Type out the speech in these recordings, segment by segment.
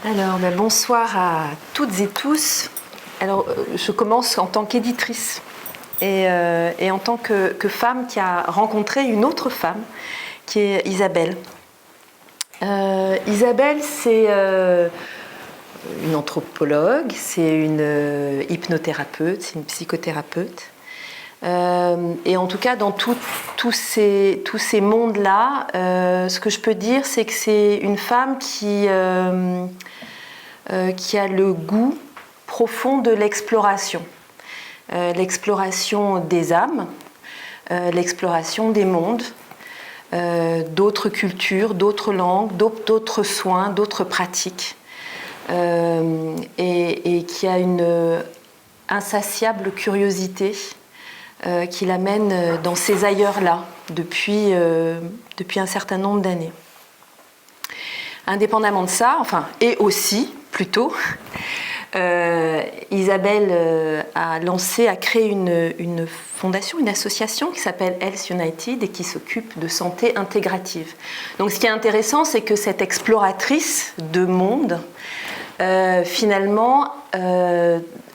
Alors, bonsoir à toutes et tous. Alors, je commence en tant qu'éditrice et en tant que femme qui a rencontré une autre femme, qui est Isabelle. Isabelle, c'est une anthropologue, c'est une hypnothérapeute, c'est une psychothérapeute. Et en tout cas, dans tous ces mondes-là, ce que je peux dire, c'est que c'est une femme qui a le goût profond de l'exploration. L'exploration des âmes, l'exploration des mondes, d'autres cultures, d'autres langues, d'autres soins, d'autres pratiques. Et qui a une insatiable curiosité qui l'amène dans ces ailleurs-là depuis un certain nombre d'années. Indépendamment de ça, et aussi, plutôt, Isabelle a créé une fondation, une association qui s'appelle Health United et qui s'occupe de santé intégrative. Donc ce qui est intéressant, c'est que cette exploratrice de monde, finalement,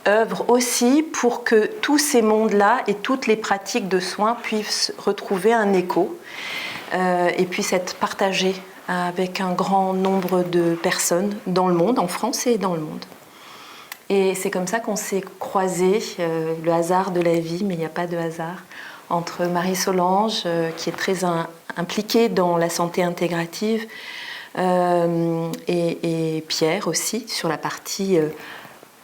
œuvre aussi pour que tous ces mondes-là et toutes les pratiques de soins puissent retrouver un écho et puissent être partagées avec un grand nombre de personnes dans le monde, en France et dans le monde. Et c'est comme ça qu'on s'est croisés, le hasard de la vie, mais il n'y a pas de hasard, entre Marie-Solange, qui est très impliquée dans la santé intégrative, et Pierre aussi, sur la partie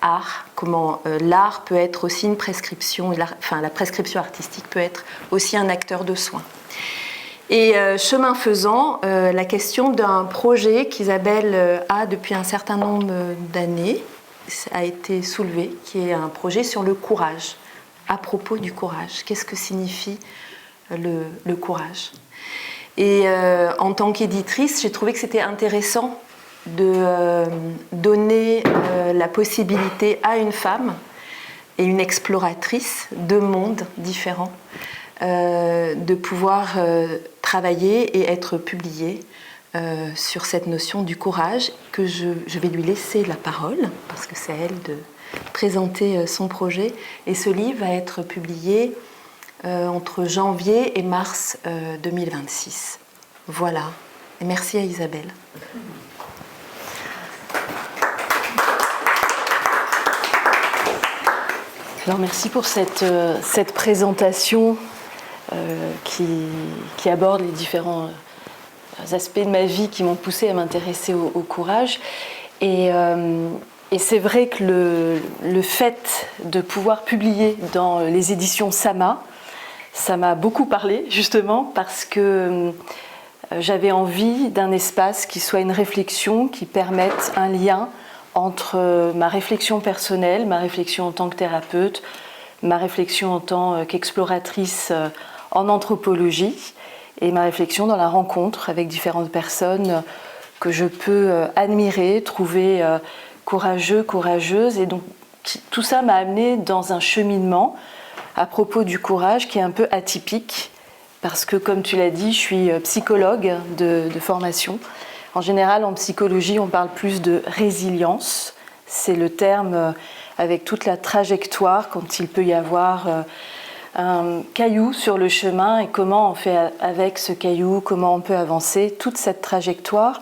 art, comment l'art peut être aussi une prescription, la prescription artistique peut être aussi un acteur de soins. Et chemin faisant, la question d'un projet qu'Isabelle a depuis un certain nombre d'années a été soulevée, qui est un projet sur le courage, à propos du courage. Qu'est-ce que signifie le courage ? Et en tant qu'éditrice, j'ai trouvé que c'était intéressant de donner la possibilité à une femme et une exploratrice de mondes différents de pouvoir travailler et être publiée sur cette notion du courage, que je vais lui laisser la parole parce que c'est à elle de présenter son projet. Et ce livre va être publié entre janvier et mars 2026. Voilà. Et merci à Isabelle. Alors merci pour cette présentation qui aborde les différents aspects de ma vie qui m'ont poussée à m'intéresser au courage. Et c'est vrai que le fait de pouvoir publier dans les éditions Sama, ça m'a beaucoup parlé, justement, parce que j'avais envie d'un espace qui soit une réflexion, qui permette un lien entre ma réflexion personnelle, ma réflexion en tant que thérapeute, ma réflexion en tant qu'exploratrice en anthropologie et ma réflexion dans la rencontre avec différentes personnes que je peux admirer, trouver courageux, courageuses. Et donc tout ça m'a amenée dans un cheminement à propos du courage qui est un peu atypique parce que, comme tu l'as dit, je suis psychologue de formation. En général, en psychologie, on parle plus de résilience. C'est le terme avec toute la trajectoire quand il peut y avoir un caillou sur le chemin et comment on fait avec ce caillou, comment on peut avancer, toute cette trajectoire.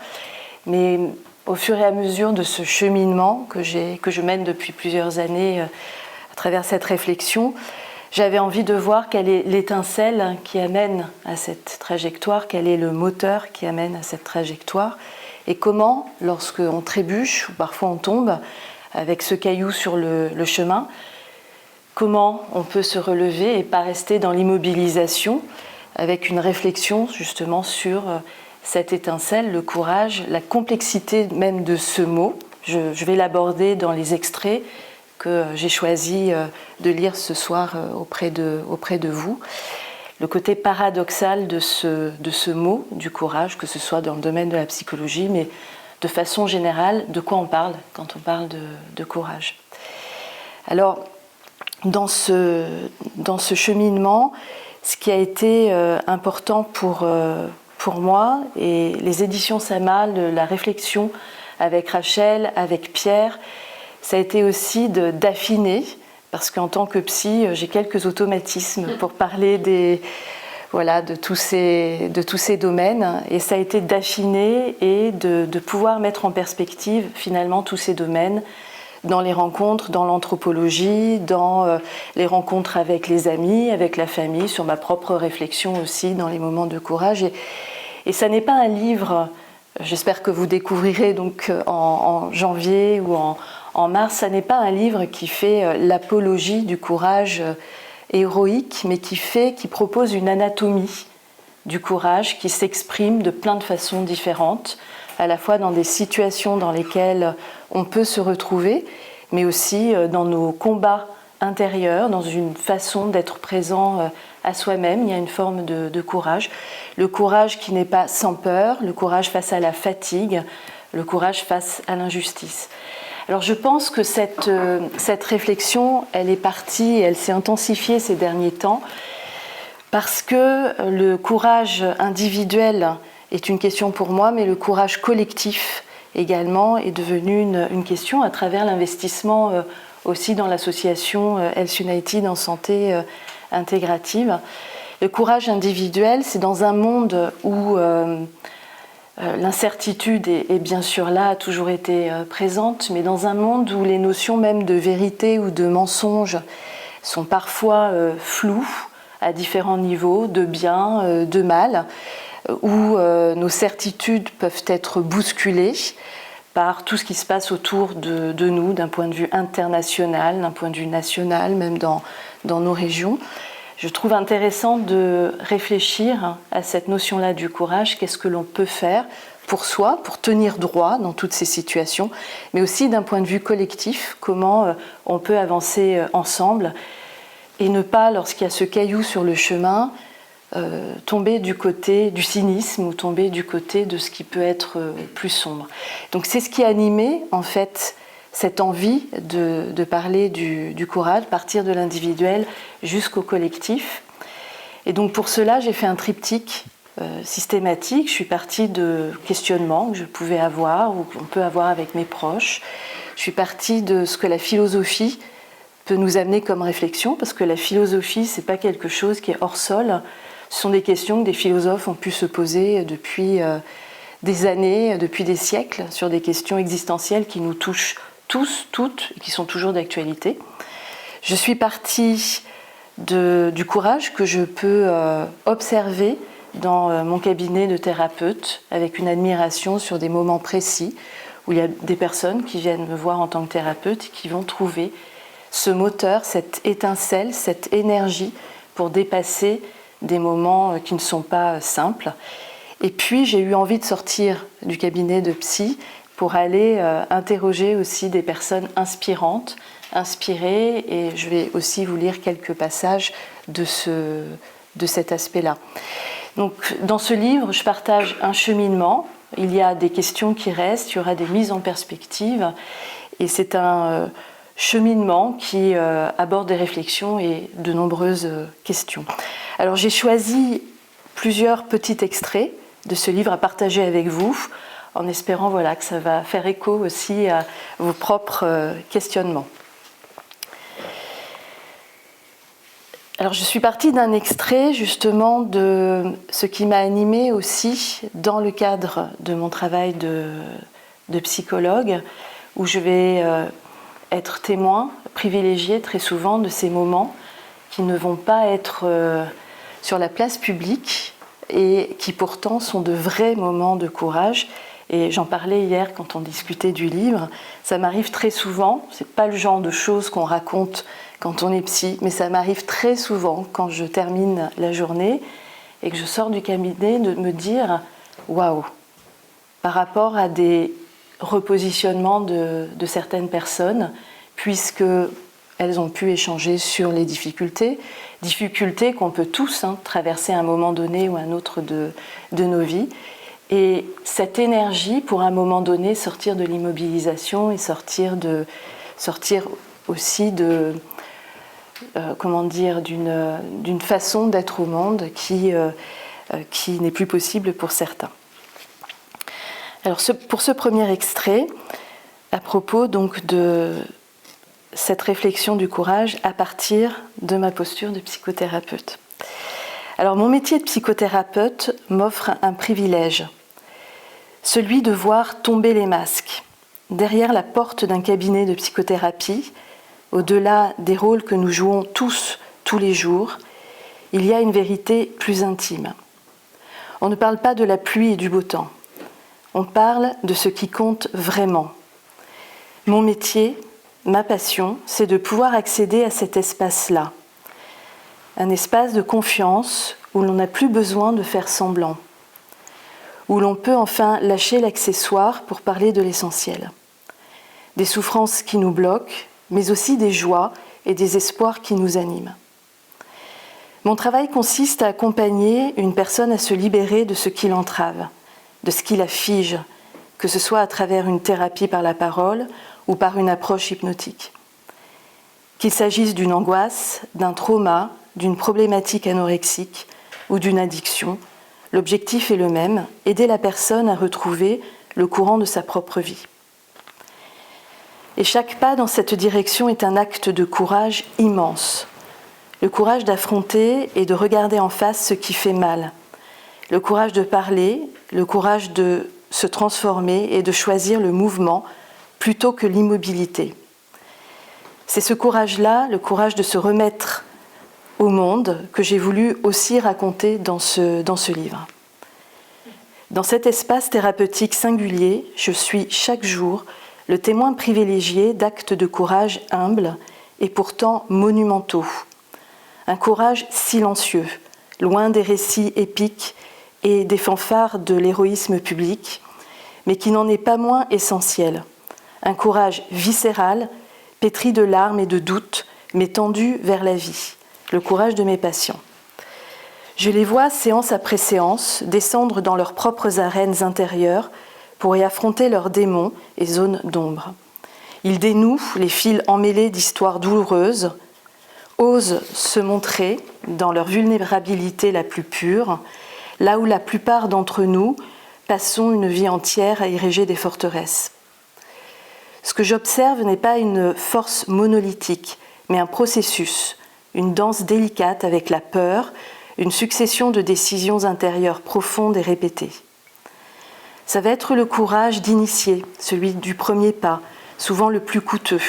Mais au fur et à mesure de ce cheminement que je mène depuis plusieurs années à travers cette réflexion, j'avais envie de voir quelle est l'étincelle qui amène à cette trajectoire, quel est le moteur qui amène à cette trajectoire, et comment, lorsqu'on trébuche ou parfois on tombe avec ce caillou sur le chemin, comment on peut se relever et pas rester dans l'immobilisation, avec une réflexion justement sur cette étincelle, le courage, la complexité même de ce mot. Je vais l'aborder dans les extraits que j'ai choisi de lire ce soir auprès de vous. Le côté paradoxal de ce mot, du courage, que ce soit dans le domaine de la psychologie, mais de façon générale, de quoi on parle quand on parle de courage. Alors, dans ce cheminement, ce qui a été important pour moi, et les éditions Sama, la réflexion avec Rachel, avec Pierre, ça a été aussi d'affiner, parce qu'en tant que psy, j'ai quelques automatismes pour parler de tous ces domaines, et ça a été d'affiner et de pouvoir mettre en perspective finalement tous ces domaines dans les rencontres, dans l'anthropologie, dans les rencontres avec les amis, avec la famille, sur ma propre réflexion aussi dans les moments de courage. Et ça n'est pas un livre, j'espère que vous découvrirez donc en janvier ou en mars, ça n'est pas un livre qui fait l'apologie du courage héroïque, mais qui propose une anatomie du courage qui s'exprime de plein de façons différentes, à la fois dans des situations dans lesquelles on peut se retrouver, mais aussi dans nos combats intérieurs, dans une façon d'être présent à soi-même. Il y a une forme de courage. Le courage qui n'est pas sans peur, le courage face à la fatigue, le courage face à l'injustice. Alors je pense que cette réflexion, elle est partie, elle s'est intensifiée ces derniers temps, parce que le courage individuel est une question pour moi, mais le courage collectif également est devenu une question à travers l'investissement aussi dans l'association Health United en santé intégrative. Le courage individuel, c'est dans un monde où l'incertitude est bien sûr là, a toujours été présente, mais dans un monde où les notions même de vérité ou de mensonge sont parfois floues à différents niveaux, de bien, de mal, où nos certitudes peuvent être bousculées par tout ce qui se passe autour de nous, d'un point de vue international, d'un point de vue national, même dans nos régions. Je trouve intéressant de réfléchir à cette notion-là du courage, qu'est-ce que l'on peut faire pour soi, pour tenir droit dans toutes ces situations, mais aussi d'un point de vue collectif, comment on peut avancer ensemble et ne pas, lorsqu'il y a ce caillou sur le chemin, tomber du côté du cynisme ou tomber du côté de ce qui peut être plus sombre. Donc c'est ce qui a animé en fait cette envie de parler du courage, partir de l'individuel jusqu'au collectif. Et donc pour cela, j'ai fait un triptyque systématique. Je suis partie de questionnements que je pouvais avoir ou qu'on peut avoir avec mes proches. Je suis partie de ce que la philosophie peut nous amener comme réflexion, parce que la philosophie, c'est pas quelque chose qui est hors sol. Ce sont des questions que des philosophes ont pu se poser depuis des années, depuis des siècles, sur des questions existentielles qui nous touchent tous, toutes, et qui sont toujours d'actualité. Je suis partie du courage que je peux observer dans mon cabinet de thérapeute, avec une admiration sur des moments précis, où il y a des personnes qui viennent me voir en tant que thérapeute et qui vont trouver ce moteur, cette étincelle, cette énergie pour dépasser des moments qui ne sont pas simples. Et puis j'ai eu envie de sortir du cabinet de psy pour aller interroger aussi des personnes inspirantes, inspirées, et je vais aussi vous lire quelques passages de cet aspect-là. Donc dans ce livre, je partage un cheminement, il y a des questions qui restent, il y aura des mises en perspective, et c'est un cheminement qui aborde des réflexions et de nombreuses questions. Alors j'ai choisi plusieurs petits extraits de ce livre à partager avec vous, en espérant que ça va faire écho aussi à vos propres questionnements. Alors je suis partie d'un extrait justement de ce qui m'a animée aussi dans le cadre de mon travail de psychologue, où je vais être témoin privilégié très souvent de ces moments qui ne vont pas être sur la place publique et qui pourtant sont de vrais moments de courage. Et j'en parlais hier quand on discutait du livre, ça m'arrive très souvent, c'est pas le genre de choses qu'on raconte quand on est psy, mais ça m'arrive très souvent quand je termine la journée et que je sors du cabinet de me dire waouh, par rapport à des repositionnements de certaines personnes, puisque elles ont pu échanger sur les difficultés qu'on peut tous traverser à un moment donné ou à un autre de nos vies. Et cette énergie, pour un moment donné, sortir de l'immobilisation et sortir aussi d'une façon d'être au monde qui n'est plus possible pour certains. Alors pour ce premier extrait, à propos donc de cette réflexion du courage à partir de ma posture de psychothérapeute. Alors mon métier de psychothérapeute m'offre un privilège, celui de voir tomber les masques. Derrière la porte d'un cabinet de psychothérapie, au-delà des rôles que nous jouons tous les jours, il y a une vérité plus intime. On ne parle pas de la pluie et du beau temps. On parle de ce qui compte vraiment. Mon métier, ma passion, c'est de pouvoir accéder à cet espace-là. Un espace de confiance où l'on n'a plus besoin de faire semblant. Où l'on peut enfin lâcher l'accessoire pour parler de l'essentiel. Des souffrances qui nous bloquent, mais aussi des joies et des espoirs qui nous animent. Mon travail consiste à accompagner une personne à se libérer de ce qui l'entrave, de ce qui la fige, que ce soit à travers une thérapie par la parole ou par une approche hypnotique. Qu'il s'agisse d'une angoisse, d'un trauma, d'une problématique anorexique ou d'une addiction, l'objectif est le même, aider la personne à retrouver le courant de sa propre vie. Et chaque pas dans cette direction est un acte de courage immense. Le courage d'affronter et de regarder en face ce qui fait mal. Le courage de parler, le courage de se transformer et de choisir le mouvement plutôt que l'immobilité. C'est ce courage-là, le courage de se remettre au monde, que j'ai voulu aussi raconter dans ce livre. Dans cet espace thérapeutique singulier, je suis chaque jour le témoin privilégié d'actes de courage humbles et pourtant monumentaux. Un courage silencieux, loin des récits épiques et des fanfares de l'héroïsme public, mais qui n'en est pas moins essentiel. Un courage viscéral, pétri de larmes et de doutes, mais tendu vers la vie. Le courage de mes patients. Je les vois, séance après séance, descendre dans leurs propres arènes intérieures pour y affronter leurs démons et zones d'ombre. Ils dénouent les fils emmêlés d'histoires douloureuses, osent se montrer dans leur vulnérabilité la plus pure, là où la plupart d'entre nous passons une vie entière à ériger des forteresses. Ce que j'observe n'est pas une force monolithique, mais un processus, une danse délicate avec la peur, une succession de décisions intérieures profondes et répétées. Ça va être le courage d'initier, celui du premier pas, souvent le plus coûteux.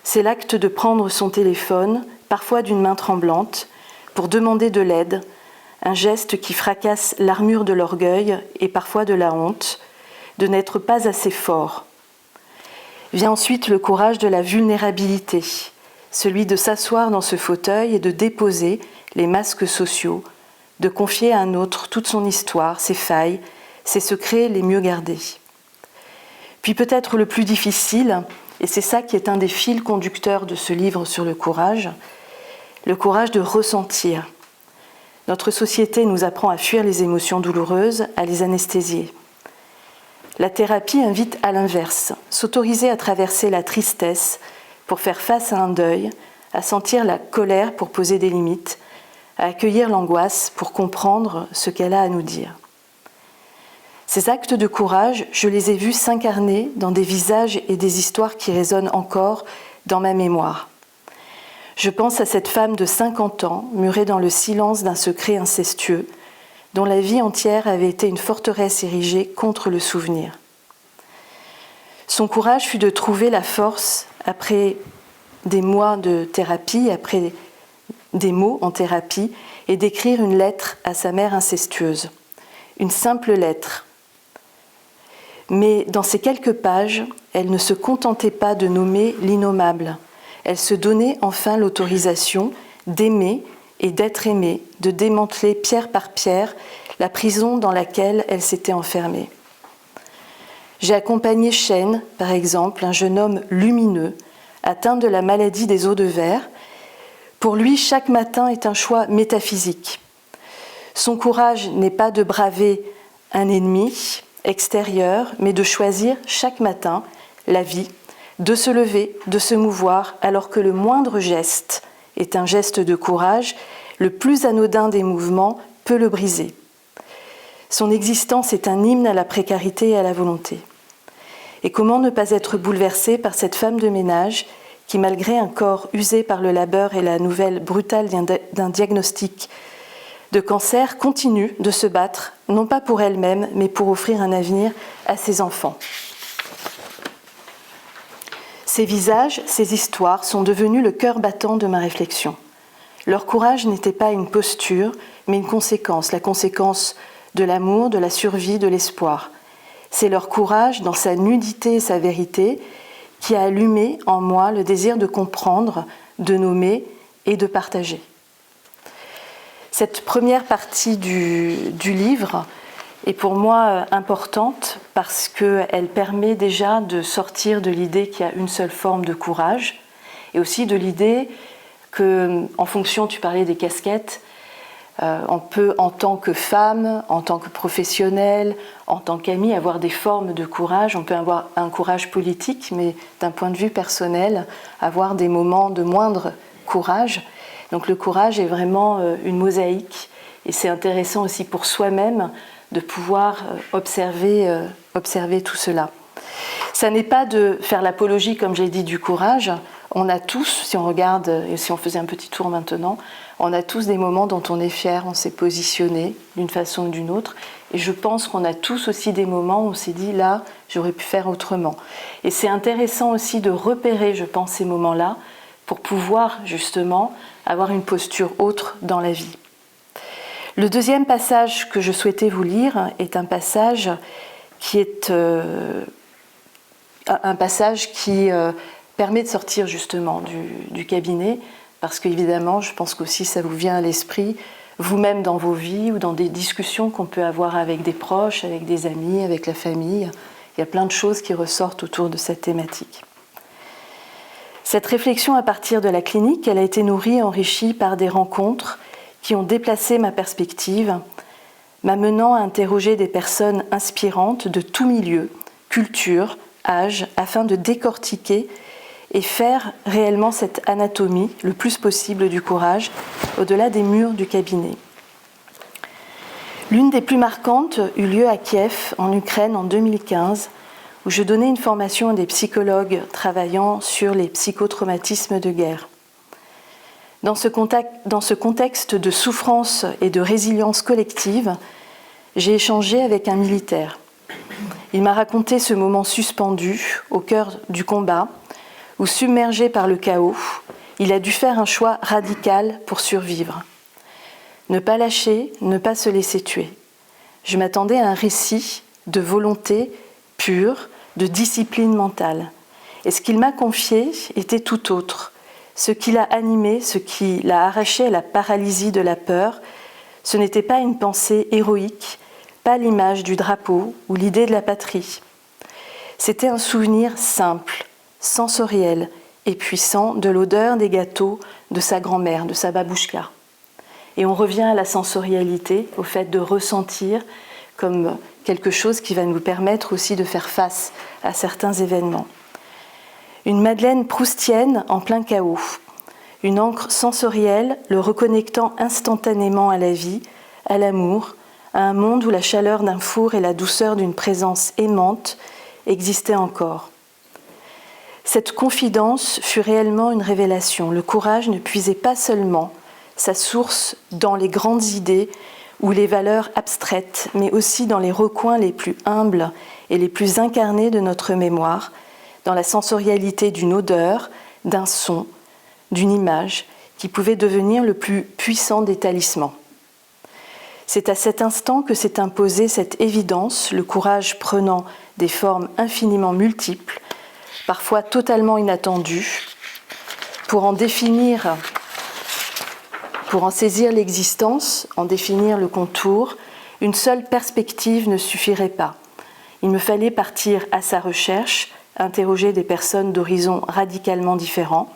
C'est l'acte de prendre son téléphone, parfois d'une main tremblante, pour demander de l'aide, un geste qui fracasse l'armure de l'orgueil et parfois de la honte, de n'être pas assez fort. Vient ensuite le courage de la vulnérabilité, celui de s'asseoir dans ce fauteuil et de déposer les masques sociaux, de confier à un autre toute son histoire, ses failles, ses secrets les mieux gardés. Puis peut-être le plus difficile, et c'est ça qui est un des fils conducteurs de ce livre sur le courage de ressentir. Notre société nous apprend à fuir les émotions douloureuses, à les anesthésier. La thérapie invite à l'inverse, s'autoriser à traverser la tristesse pour faire face à un deuil, à sentir la colère pour poser des limites, à accueillir l'angoisse pour comprendre ce qu'elle a à nous dire. Ces actes de courage, je les ai vus s'incarner dans des visages et des histoires qui résonnent encore dans ma mémoire. Je pense à cette femme de 50 ans, murée dans le silence d'un secret incestueux, dont la vie entière avait été une forteresse érigée contre le souvenir. Son courage fut de trouver la force, après des mois de thérapie, après des mots en thérapie, et d'écrire une lettre à sa mère incestueuse. Une simple lettre. Mais dans ces quelques pages, elle ne se contentait pas de nommer l'innommable. Elle se donnait enfin l'autorisation d'aimer et d'être aimée, de démanteler pierre par pierre la prison dans laquelle elle s'était enfermée. J'ai accompagné Shane, par exemple, un jeune homme lumineux, atteint de la maladie des os de verre. Pour lui, chaque matin est un choix métaphysique. Son courage n'est pas de braver un ennemi extérieur, mais de choisir chaque matin la vie, de se lever, de se mouvoir, alors que le moindre geste est un geste de courage, le plus anodin des mouvements peut le briser. Son existence est un hymne à la précarité et à la volonté. Et comment ne pas être bouleversé par cette femme de ménage qui, malgré un corps usé par le labeur et la nouvelle brutale d'un diagnostic de cancer, continue de se battre, non pas pour elle-même, mais pour offrir un avenir à ses enfants. Ces visages, ces histoires sont devenus le cœur battant de ma réflexion. Leur courage n'était pas une posture, mais une conséquence, la conséquence de l'amour, de la survie, de l'espoir. C'est leur courage, dans sa nudité et sa vérité, qui a allumé en moi le désir de comprendre, de nommer et de partager. Cette première partie du livre est pour moi importante parce qu'elle permet déjà de sortir de l'idée qu'il y a une seule forme de courage et aussi de l'idée que, en fonction, tu parlais des casquettes, on peut, en tant que femme, en tant que professionnelle, en tant qu'amie, avoir des formes de courage. On peut avoir un courage politique, mais d'un point de vue personnel, avoir des moments de moindre courage. Donc le courage est vraiment une mosaïque et c'est intéressant aussi pour soi-même de pouvoir observer tout cela. Ça n'est pas de faire l'apologie, comme j'ai dit, du courage. On a tous, si on regarde, et si on faisait un petit tour maintenant, on a tous des moments dont on est fier, on s'est positionné d'une façon ou d'une autre. Et je pense qu'on a tous aussi des moments où on s'est dit, là, j'aurais pu faire autrement. Et c'est intéressant aussi de repérer, je pense, ces moments-là pour pouvoir justement avoir une posture autre dans la vie. Le deuxième passage que je souhaitais vous lire est un passage qui permet de sortir justement du cabinet, parce qu'évidemment, je pense qu'aussi ça vous vient à l'esprit, vous-même dans vos vies ou dans des discussions qu'on peut avoir avec des proches, avec des amis, avec la famille. Il y a plein de choses qui ressortent autour de cette thématique. Cette réflexion à partir de la clinique, elle a été nourrie et enrichie par des rencontres qui ont déplacé ma perspective, m'amenant à interroger des personnes inspirantes de tout milieu, culture, âge, afin de décortiquer et faire réellement cette anatomie le plus possible du courage au-delà des murs du cabinet. L'une des plus marquantes eut lieu à Kiev, en Ukraine, en 2015, où je donnais une formation à des psychologues travaillant sur les psychotraumatismes de guerre. Dans ce contexte de souffrance et de résilience collective, j'ai échangé avec un militaire. Il m'a raconté ce moment suspendu au cœur du combat, où, submergé par le chaos, il a dû faire un choix radical pour survivre. Ne pas lâcher, ne pas se laisser tuer. Je m'attendais à un récit de volonté pure, de discipline mentale. Et ce qu'il m'a confié était tout autre. Ce qui l'a animé, ce qui l'a arraché à la paralysie de la peur, ce n'était pas une pensée héroïque, pas l'image du drapeau ou l'idée de la patrie. C'était un souvenir simple, sensoriel et puissant de l'odeur des gâteaux de sa grand-mère, de sa babouchka. Et on revient à la sensorialité, au fait de ressentir comme quelque chose qui va nous permettre aussi de faire face à certains événements. Une Madeleine proustienne en plein chaos, une encre sensorielle le reconnectant instantanément à la vie, à l'amour, à un monde où la chaleur d'un four et la douceur d'une présence aimante existaient encore. Cette confidence fut réellement une révélation. Le courage ne puisait pas seulement sa source dans les grandes idées ou les valeurs abstraites, mais aussi dans les recoins les plus humbles et les plus incarnés de notre mémoire, dans la sensorialité d'une odeur, d'un son, d'une image, qui pouvait devenir le plus puissant des talismans. C'est à cet instant que s'est imposée cette évidence, le courage prenant des formes infiniment multiples, parfois totalement inattendues, pour en saisir l'existence, en définir le contour, une seule perspective ne suffirait pas. Il me fallait partir à sa recherche, interroger des personnes d'horizons radicalement différents,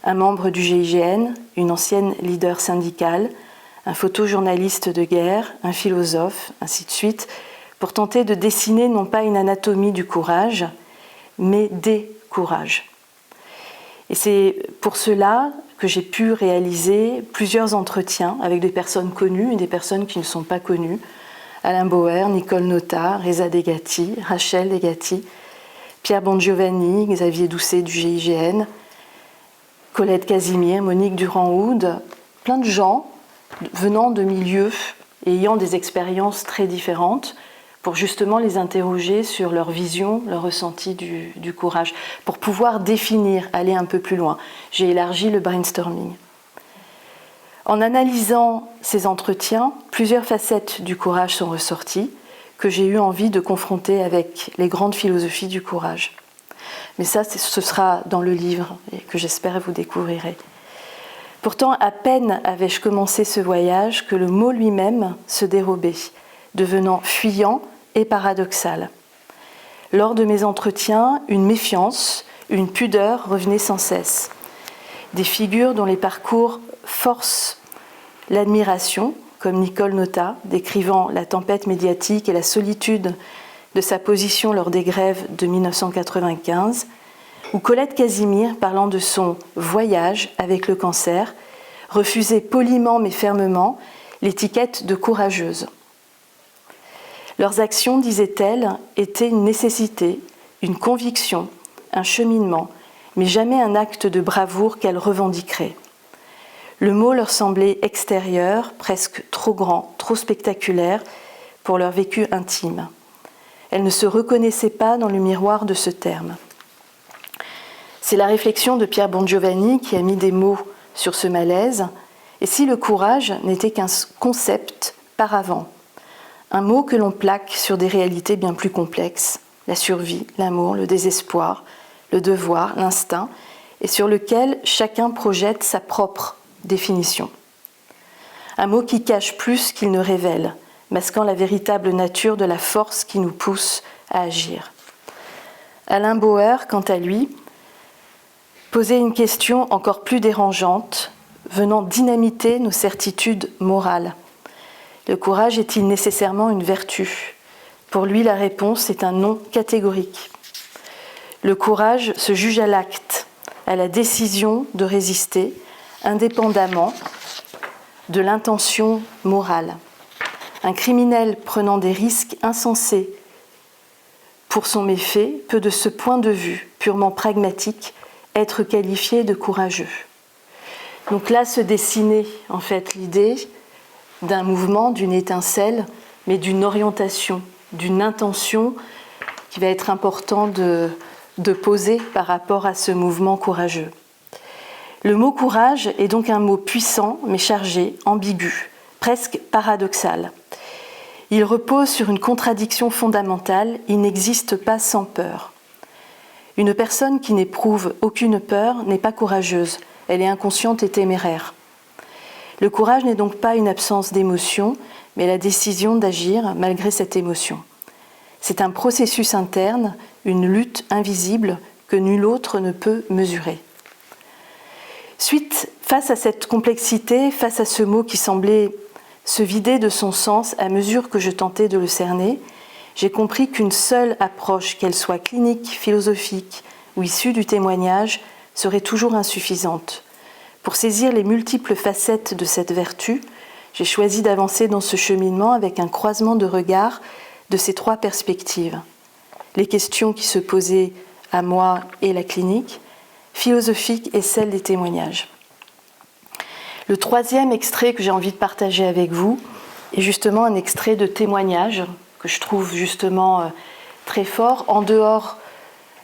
un membre du GIGN, une ancienne leader syndicale, un photojournaliste de guerre, un philosophe, ainsi de suite, pour tenter de dessiner non pas une anatomie du courage, mais des courages. Et c'est pour cela que j'ai pu réaliser plusieurs entretiens avec des personnes connues et des personnes qui ne sont pas connues, Alain Bauer, Nicole Notat, Reza Degati, Rachel Degati, Pierre Bongiovanni, Xavier Doucet du GIGN, Colette Casimir, Monique Durand-Houd, plein de gens venant de milieux et ayant des expériences très différentes pour justement les interroger sur leur vision, leur ressenti du courage, pour pouvoir définir, aller un peu plus loin. J'ai élargi le brainstorming. En analysant ces entretiens, plusieurs facettes du courage sont ressorties que j'ai eu envie de confronter avec les grandes philosophies du courage. Mais ça, ce sera dans le livre et que j'espère vous découvrirez. Pourtant, à peine avais-je commencé ce voyage que le mot lui-même se dérobait, devenant fuyant et paradoxal. Lors de mes entretiens, une méfiance, une pudeur revenaient sans cesse. Des figures dont les parcours forcent l'admiration, comme Nicole Notat, décrivant la tempête médiatique et la solitude de sa position lors des grèves de 1995, ou Colette Casimir parlant de son voyage avec le cancer, refusait poliment mais fermement l'étiquette de courageuse. Leurs actions, disait-elle, étaient une nécessité, une conviction, un cheminement, mais jamais un acte de bravoure qu'elles revendiqueraient. Le mot leur semblait extérieur, presque trop grand, trop spectaculaire pour leur vécu intime. Elles ne se reconnaissaient pas dans le miroir de ce terme. C'est la réflexion de Pierre Bongiovanni qui a mis des mots sur ce malaise. Et si le courage n'était qu'un concept paravent, un mot que l'on plaque sur des réalités bien plus complexes, la survie, l'amour, le désespoir, le devoir, l'instinct, et sur lequel chacun projette sa propre définition. Un mot qui cache plus qu'il ne révèle, masquant la véritable nature de la force qui nous pousse à agir. Alain Bauer, quant à lui, posait une question encore plus dérangeante, venant dynamiter nos certitudes morales. Le courage est-il nécessairement une vertu ? Pour lui, la réponse est un non catégorique. Le courage se juge à l'acte, à la décision de résister, indépendamment de l'intention morale. Un criminel prenant des risques insensés pour son méfait peut, de ce point de vue purement pragmatique, être qualifié de courageux. Donc là se dessinait en fait l'idée d'un mouvement, d'une étincelle, mais d'une orientation, d'une intention qui va être important de poser par rapport à ce mouvement courageux. Le mot courage est donc un mot puissant, mais chargé, ambigu, presque paradoxal. Il repose sur une contradiction fondamentale, il n'existe pas sans peur. Une personne qui n'éprouve aucune peur n'est pas courageuse, elle est inconsciente et téméraire. Le courage n'est donc pas une absence d'émotion, mais la décision d'agir malgré cette émotion. C'est un processus interne, une lutte invisible que nul autre ne peut mesurer. Face à cette complexité, face à ce mot qui semblait se vider de son sens à mesure que je tentais de le cerner, j'ai compris qu'une seule approche, qu'elle soit clinique, philosophique ou issue du témoignage, serait toujours insuffisante. Pour saisir les multiples facettes de cette vertu, j'ai choisi d'avancer dans ce cheminement avec un croisement de regards de ces trois perspectives. Les questions qui se posaient à moi et la clinique, philosophique et celle des témoignages. Le troisième extrait que j'ai envie de partager avec vous est justement un extrait de témoignage que je trouve justement très fort, en dehors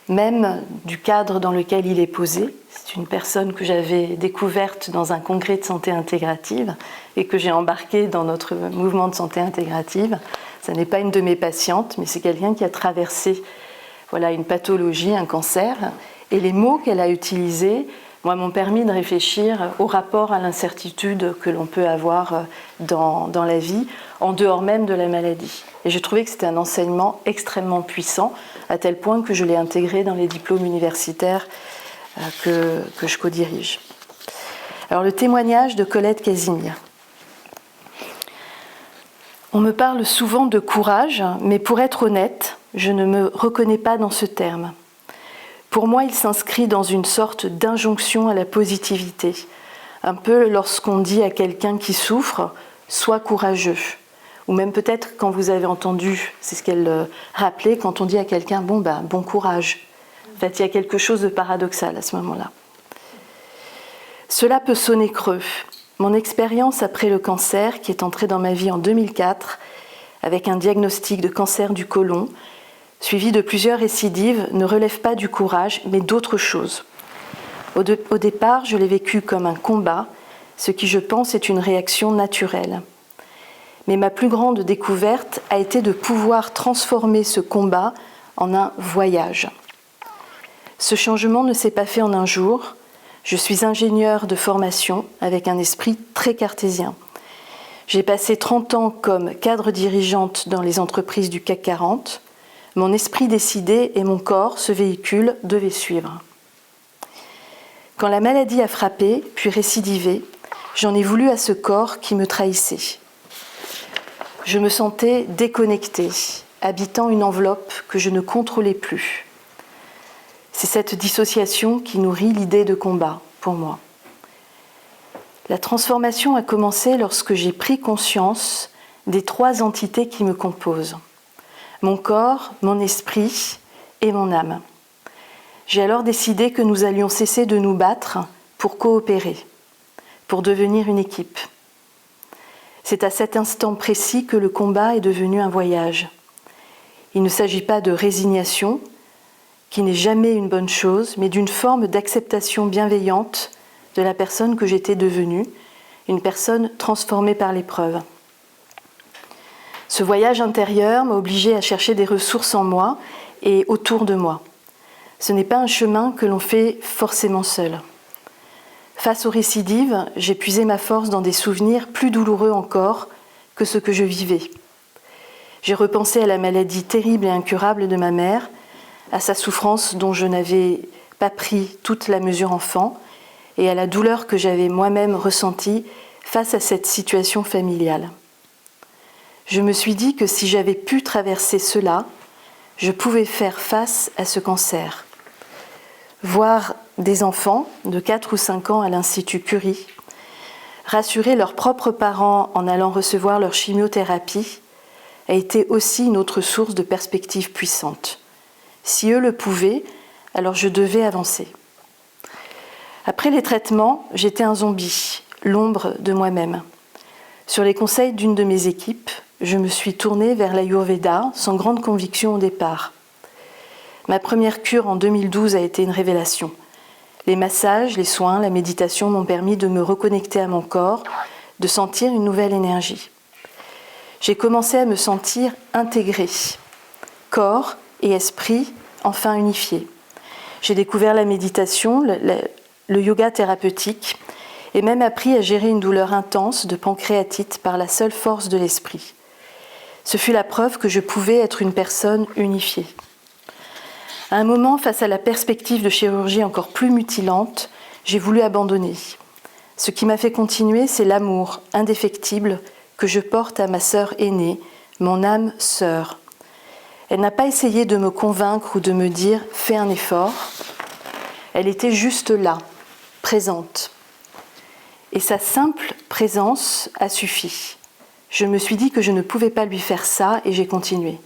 même du cadre dans lequel il est posé. C'est une personne que j'avais découverte dans un congrès de santé intégrative et que j'ai embarquée dans notre mouvement de santé intégrative. Ce n'est pas une de mes patientes, mais c'est quelqu'un qui a traversé une pathologie, un cancer. Et les mots qu'elle a utilisés m'ont permis de réfléchir au rapport à l'incertitude que l'on peut avoir dans la vie, en dehors même de la maladie. Et j'ai trouvé que c'était un enseignement extrêmement puissant, à tel point que je l'ai intégré dans les diplômes universitaires que je co-dirige. Alors, le témoignage de Colette Casimir. On me parle souvent de courage, mais pour être honnête, je ne me reconnais pas dans ce terme. Pour moi, il s'inscrit dans une sorte d'injonction à la positivité. Un peu lorsqu'on dit à quelqu'un qui souffre « sois courageux » Ou même peut-être quand vous avez entendu, c'est ce qu'elle rappelait, quand on dit à quelqu'un « bon courage ». En fait, il y a quelque chose de paradoxal à ce moment-là. Cela peut sonner creux. Mon expérience après le cancer, qui est entré dans ma vie en 2004, avec un diagnostic de cancer du côlon, suivi de plusieurs récidives, ne relève pas du courage, mais d'autre chose. Au départ, je l'ai vécu comme un combat, ce qui, je pense, est une réaction naturelle. Mais ma plus grande découverte a été de pouvoir transformer ce combat en un voyage. Ce changement ne s'est pas fait en un jour. Je suis ingénieure de formation avec un esprit très cartésien. J'ai passé 30 ans comme cadre dirigeante dans les entreprises du CAC 40. Mon esprit décidé et mon corps, ce véhicule, devaient suivre. Quand la maladie a frappé, puis récidivé, j'en ai voulu à ce corps qui me trahissait. Je me sentais déconnectée, habitant une enveloppe que je ne contrôlais plus. C'est cette dissociation qui nourrit l'idée de combat pour moi. La transformation a commencé lorsque j'ai pris conscience des 3 entités qui me composent. Mon corps, mon esprit et mon âme. J'ai alors décidé que nous allions cesser de nous battre pour coopérer, pour devenir une équipe. C'est à cet instant précis que le combat est devenu un voyage. Il ne s'agit pas de résignation, qui n'est jamais une bonne chose, mais d'une forme d'acceptation bienveillante de la personne que j'étais devenue, une personne transformée par l'épreuve. Ce voyage intérieur m'a obligée à chercher des ressources en moi et autour de moi. Ce n'est pas un chemin que l'on fait forcément seul. Face aux récidives, j'ai puisé ma force dans des souvenirs plus douloureux encore que ce que je vivais. J'ai repensé à la maladie terrible et incurable de ma mère, à sa souffrance dont je n'avais pas pris toute la mesure enfant, et à la douleur que j'avais moi-même ressentie face à cette situation familiale. Je me suis dit que si j'avais pu traverser cela, je pouvais faire face à ce cancer. Voir des enfants de 4 ou 5 ans à l'Institut Curie, rassurer leurs propres parents en allant recevoir leur chimiothérapie, a été aussi une autre source de perspective puissante. Si eux le pouvaient, alors je devais avancer. Après les traitements, j'étais un zombie, l'ombre de moi-même. Sur les conseils d'une de mes équipes, je me suis tournée vers l'Ayurveda sans grande conviction au départ. Ma première cure en 2012 a été une révélation. Les massages, les soins, la méditation m'ont permis de me reconnecter à mon corps, de sentir une nouvelle énergie. J'ai commencé à me sentir intégrée, corps et esprit enfin unifiés. J'ai découvert la méditation, le yoga thérapeutique et même appris à gérer une douleur intense de pancréatite par la seule force de l'esprit. Ce fut la preuve que je pouvais être une personne unifiée. À un moment, face à la perspective de chirurgie encore plus mutilante, j'ai voulu abandonner. Ce qui m'a fait continuer, c'est l'amour indéfectible que je porte à ma sœur aînée, mon âme sœur. Elle n'a pas essayé de me convaincre ou de me dire « fais un effort ». Elle était juste là, présente. Et sa simple présence a suffi. Je me suis dit que je ne pouvais pas lui faire ça et j'ai continué.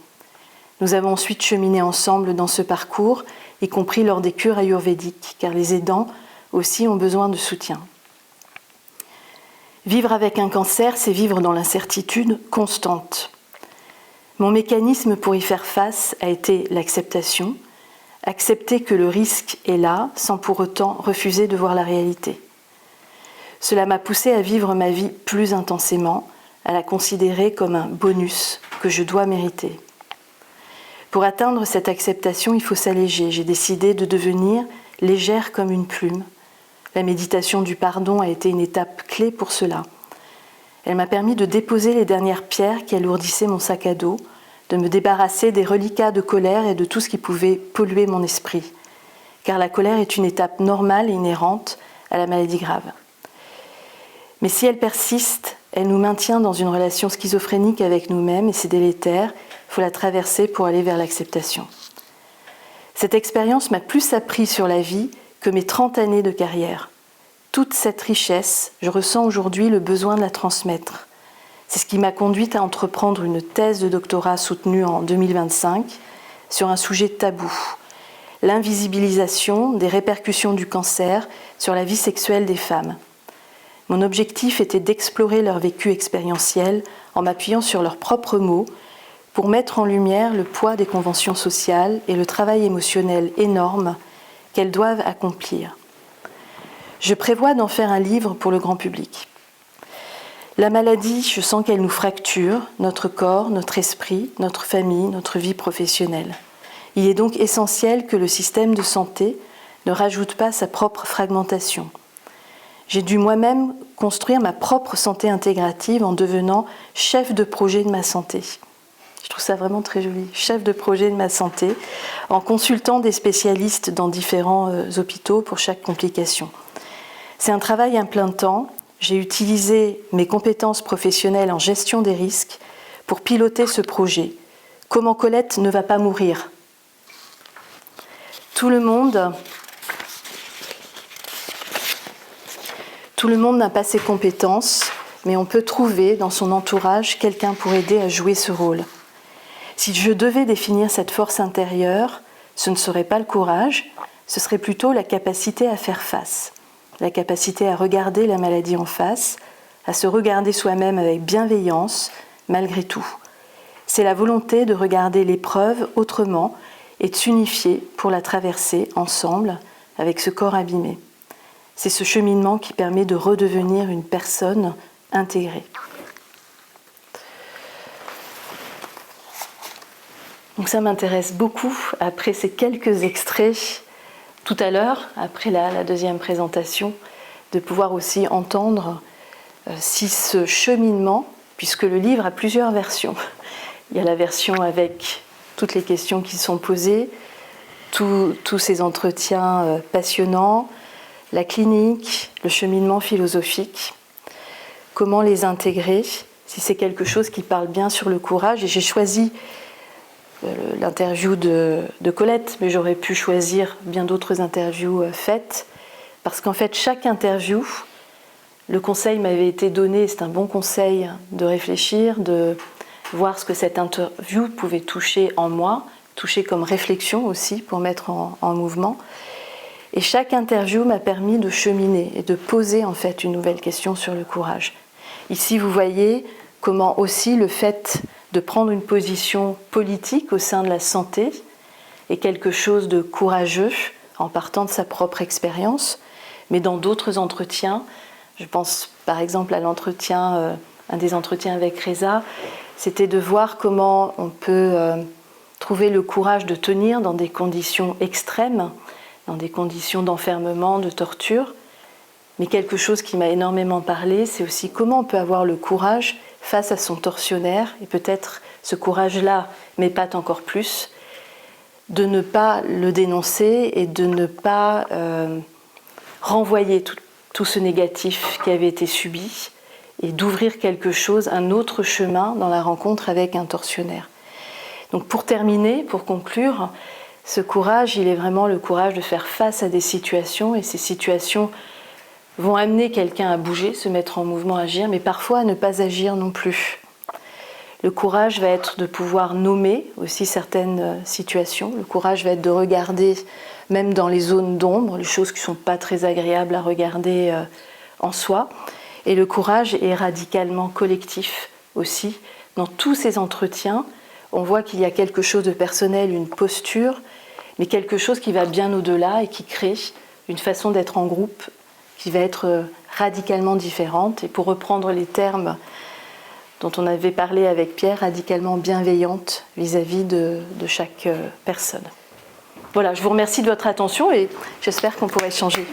Nous avons ensuite cheminé ensemble dans ce parcours, y compris lors des cures ayurvédiques, car les aidants aussi ont besoin de soutien. Vivre avec un cancer, c'est vivre dans l'incertitude constante. Mon mécanisme pour y faire face a été l'acceptation, accepter que le risque est là sans pour autant refuser de voir la réalité. Cela m'a poussée à vivre ma vie plus intensément, à la considérer comme un bonus que je dois mériter. Pour atteindre cette acceptation, il faut s'alléger. J'ai décidé de devenir légère comme une plume. La méditation du pardon a été une étape clé pour cela. Elle m'a permis de déposer les dernières pierres qui alourdissaient mon sac à dos, de me débarrasser des reliquats de colère et de tout ce qui pouvait polluer mon esprit. Car la colère est une étape normale et inhérente à la maladie grave. Mais si elle persiste, elle nous maintient dans une relation schizophrénique avec nous-mêmes et c'est délétère. Il faut la traverser pour aller vers l'acceptation. Cette expérience m'a plus appris sur la vie que mes 30 années de carrière. Toute cette richesse, je ressens aujourd'hui le besoin de la transmettre. C'est ce qui m'a conduite à entreprendre une thèse de doctorat soutenue en 2025 sur un sujet tabou, l'invisibilisation des répercussions du cancer sur la vie sexuelle des femmes. Mon objectif était d'explorer leur vécu expérientiel en m'appuyant sur leurs propres mots pour mettre en lumière le poids des conventions sociales et le travail émotionnel énorme qu'elles doivent accomplir. Je prévois d'en faire un livre pour le grand public. La maladie, je sens qu'elle nous fracture, notre corps, notre esprit, notre famille, notre vie professionnelle. Il est donc essentiel que le système de santé ne rajoute pas sa propre fragmentation. J'ai dû moi-même construire ma propre santé intégrative en devenant chef de projet de ma santé. Je trouve ça vraiment très joli, chef de projet de ma santé, en consultant des spécialistes dans différents hôpitaux pour chaque complication. C'est un travail à plein temps. J'ai utilisé mes compétences professionnelles en gestion des risques pour piloter ce projet. Comment Colette ne va pas mourir ? Tout le monde n'a pas ces compétences, mais on peut trouver dans son entourage quelqu'un pour aider à jouer ce rôle. Si je devais définir cette force intérieure, ce ne serait pas le courage, ce serait plutôt la capacité à faire face, la capacité à regarder la maladie en face, à se regarder soi-même avec bienveillance, malgré tout. C'est la volonté de regarder l'épreuve autrement et de s'unifier pour la traverser ensemble avec ce corps abîmé. C'est ce cheminement qui permet de redevenir une personne intégrée. Donc ça m'intéresse beaucoup, après ces quelques extraits, tout à l'heure, après la deuxième présentation, de pouvoir aussi entendre si ce cheminement, puisque le livre a plusieurs versions. Il y a la version avec toutes les questions qui sont posées, tous ces entretiens passionnants, la clinique, le cheminement philosophique, comment les intégrer, si c'est quelque chose qui parle bien sur le courage. Et j'ai choisi l'interview de Colette, mais j'aurais pu choisir bien d'autres interviews faites, parce qu'en fait, chaque interview, le conseil m'avait été donné, c'est un bon conseil de réfléchir, de voir ce que cette interview pouvait toucher en moi, toucher comme réflexion aussi, pour mettre en mouvement. Et chaque interview m'a permis de cheminer et de poser en fait une nouvelle question sur le courage. Ici, vous voyez comment aussi le fait de prendre une position politique au sein de la santé est quelque chose de courageux en partant de sa propre expérience, mais dans d'autres entretiens, je pense par exemple à l'entretien, un des entretiens avec Reza, c'était de voir comment on peut trouver le courage de tenir dans des conditions extrêmes, dans des conditions d'enfermement, de torture. Mais quelque chose qui m'a énormément parlé, c'est aussi comment on peut avoir le courage face à son tortionnaire, et peut-être ce courage-là m'épate encore plus, de ne pas le dénoncer et de ne pas renvoyer tout ce négatif qui avait été subi, et d'ouvrir quelque chose, un autre chemin dans la rencontre avec un tortionnaire. Donc pour terminer, pour conclure, ce courage, il est vraiment le courage de faire face à des situations, et ces situations vont amener quelqu'un à bouger, se mettre en mouvement, agir, mais parfois à ne pas agir non plus. Le courage va être de pouvoir nommer aussi certaines situations. Le courage va être de regarder, même dans les zones d'ombre, les choses qui ne sont pas très agréables à regarder en soi. Et le courage est radicalement collectif aussi. Dans tous ces entretiens, on voit qu'il y a quelque chose de personnel, une posture, mais quelque chose qui va bien au-delà et qui crée une façon d'être en groupe qui va être radicalement différente. Et pour reprendre les termes dont on avait parlé avec Pierre, radicalement bienveillante vis-à-vis de chaque personne. Voilà, je vous remercie de votre attention et j'espère qu'on pourra échanger.